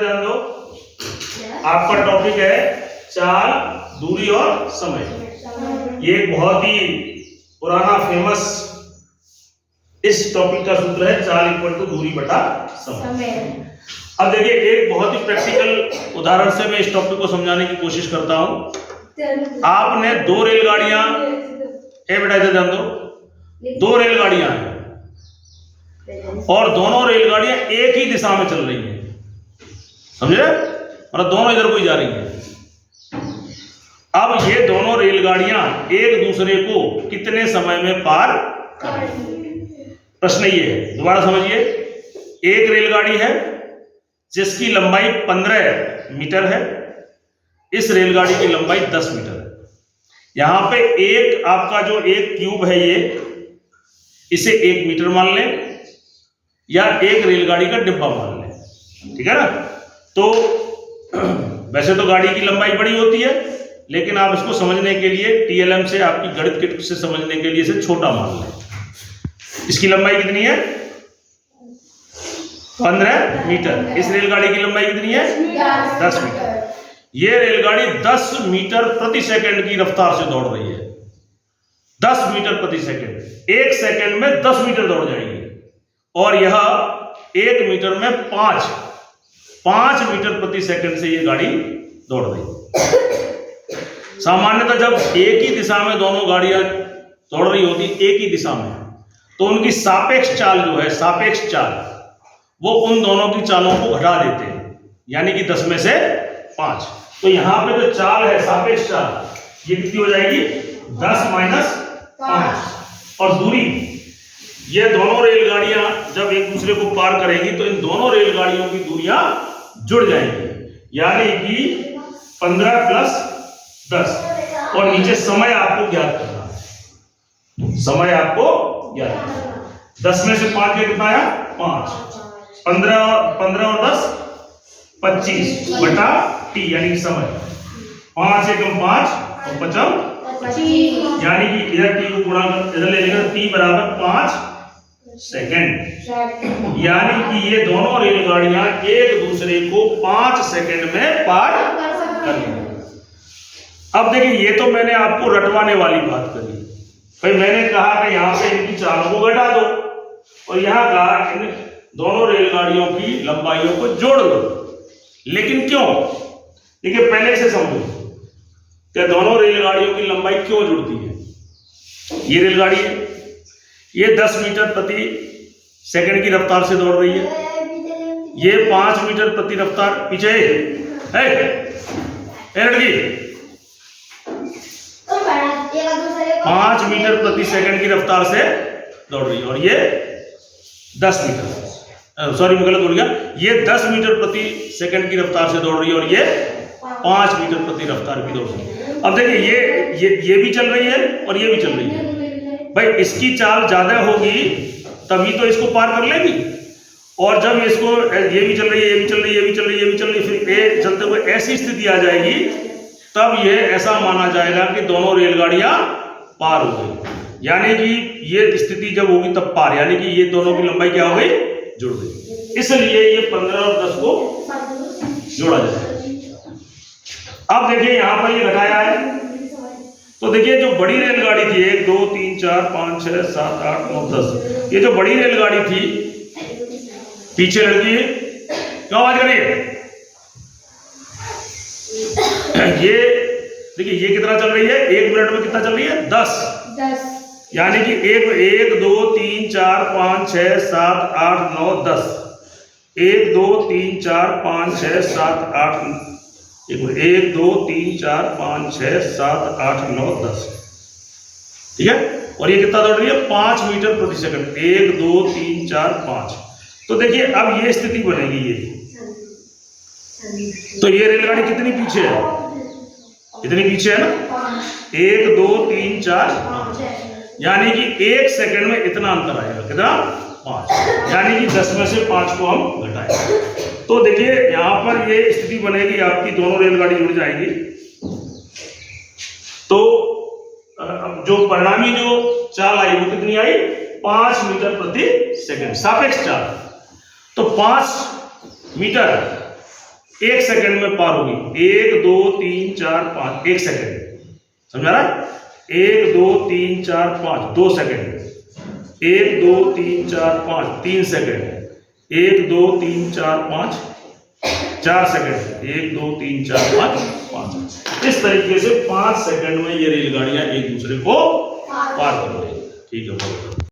ध्यान दो, आपका टॉपिक है चाल, दूरी और समय। ये एक बहुत ही पुराना फेमस इस टॉपिक का सूत्र है चाल इक्वल टू दूरी बटा समय। अब देखिए एक बहुत ही प्रैक्टिकल उदाहरण से मैं इस टॉपिक को समझाने की कोशिश करता हूं। आपने दो रेलगाड़ियां, बेटा इधर ध्यान दो, दो रेलगाड़ियां हैं और दोनों रेलगाड़ियां एक ही दिशा में चल रही हैं, समझे? मतलब दोनों इधर को ही जा रही हैं। अब ये दोनों रेलगाड़ियां एक दूसरे को कितने समय में पार करेंगी? प्रश्न ये है, दोबारा समझिए। एक रेलगाड़ी है जिसकी लंबाई 15 मीटर है, इस रेलगाड़ी की लंबाई 10 मीटर है। यहां पे एक आपका जो एक क्यूब है ये, इसे 1 मीटर मान लें या एक रेलगाड़ी का डिब्बा मान लें, ठीक है ना? तो वैसे तो गाड़ी की लंबाई बड़ी होती है, लेकिन आप इसको समझने के लिए टीएलएम से, आपकी गणित किट से समझने के लिए इसे छोटा मान लें। इसकी लंबाई कितनी है? 15 मीटर। इस रेलगाड़ी की लंबाई कितनी है? 10 मीटर। ये रेलगाड़ी 10 मीटर प्रति सेकंड की रफ्तार से दौड़ रही है। 10 मीटर प्रति सेकंड, एक सेकंड में 10 मीटर दौड़ जाएगी। और यह 1 मीटर में 5 मीटर प्रति सेकंड से ये गाड़ी दौड़ रही है। सामान्यतः जब एक ही दिशा में दोनों गाड़ियां दौड़ रही होती, एक ही दिशा में, तो उनकी सापेक्ष चाल जो है, सापेक्ष चाल, वो उन दोनों की चालों को घटा देते हैं, यानी कि 10 में से 5। तो यहां पे जो चाल है, सापेक्ष चाल, ये कितनी हो जाएगी? 10 माइनस 5। और दूरी, ये दोनों रेलगाड़ियां जब एक दूसरे को पार करेंगी तो इन दोनों रेलगाड़ियों की दूरियां जुड़ जाएंगी, यानी कि 15 प्लस 10। और नीचे समय आपको ज्ञात करना है, समय आपको ज्ञात करना है। 10 में से 5 के कितना आया? 5। 15 और 10 25 बटा टी, यानी कि समय। 5 एकम 5 और 25, यानी कि इधर टी को गुणा कर, इधर ले लेंगे, टी बराबर 5 सेकंड। यानी कि ये दोनों रेलगाड़ियां एक दूसरे को 5 सेकंड में पार कर लेंगी। अब देखिए, ये तो मैंने आपको रटवाने वाली बात करी भाई। मैंने कहा कि यहां पे इनकी चालों को घटा दो और यहां कहा इन दोनों रेलगाड़ियों की लंबाइयों को जोड़ दो। लेकिन क्यों? देखिए पहले से समझो कि दोनों रेलगाड़ियों की लंबाई क्यों जुड़ती है। ये रेलगाड़ी है, ये 10 मीटर प्रति सेकंड की रफ्तार से दौड़ रही है, ये 5 मीटर प्रति रफ्तार, पीछे है लड़की, 5 मीटर प्रति सेकंड की रफ्तार से दौड़ रही है। और ये 10 मीटर, सॉरी मैं गलत बोल गया, ये 10 मीटर प्रति सेकंड की रफ्तार से दौड़ रही है और ये 5 मीटर प्रति रफ्तार की दौड़ रही है। अब देखिए ये भी चल रही है और ये भी चल रही है। भाई इसकी चाल ज्यादा होगी तभी तो इसको पार कर लेगी। और जब इसको, ये भी चल रही है, ये भी चल रही है, ये भी चल रही है, ये भी चल रही है, फिर ये चलते हुए ऐसी स्थिति आ जाएगी, तब ये ऐसा माना जाएगा कि दोनों रेलगाड़ियां पार हो गई। यानी कि ये स्थिति जब होगी तब पार, यानी कि ये दोनों की लंबाई क्या हो गई? जुड़ गई। इसलिए ये 15 और 10 को जोड़ा जाए। अब देखिए यहां पर ये घटाया है, तो देखिए जो बड़ी रेलगाड़ी थी, 1 2 3 4 5 6 7 8 9 10, ये जो बड़ी रेलगाड़ी थी, पीछे लड़की क्यों आवाज कर रही है? ये देखिए ये कितना चल रही है? 1 मिनट में कितना चल रही है? 10। यानी कि 1 2 3 4 5 6 7 8 9 10, 1 2 3 4 5 6 7 8 1 2 3 4 5 6 7 8 9 10, ठीक है? और ये कितना दौड़ रही है? 5 मीटर प्रति सेकंड, 1 2 3 4 5। तो देखिए अब ये स्थिति बनेगी, ये तो ये रेलगाड़ी कितनी पीछे है? इतनी पीछे है ना, 1 2 3 4 5, यानी कि 1 सेकंड में इतना अंतर आएगा, कितना? 5। यानी कि 10 में से 5 को हम घटाएंगे। तो देखिए यहां पर ये स्थिति बनेगी, आपकी दोनों रेलगाड़ी जुड़ जाएंगी। तो जो परिणामी जो चाल आई वो कितनी आई? 5 मीटर प्रति सेकंड, सापेक्ष चाल। तो 5 मीटर 1 सेकंड में पार होगी। 1 2 3 4 5 1 सेकंड, समझा रहा? 1 2 3 4 5 2 सेकंड, 1 2 3 4 5 3 सेकंड, 1 2 3 4 5 4 सेकंड, 1 2 3 4 5 5। इस तरीके से 5 सेकंड में ये रेलगाड़ियां एक दूसरे को पार कर रही है। ठीक है।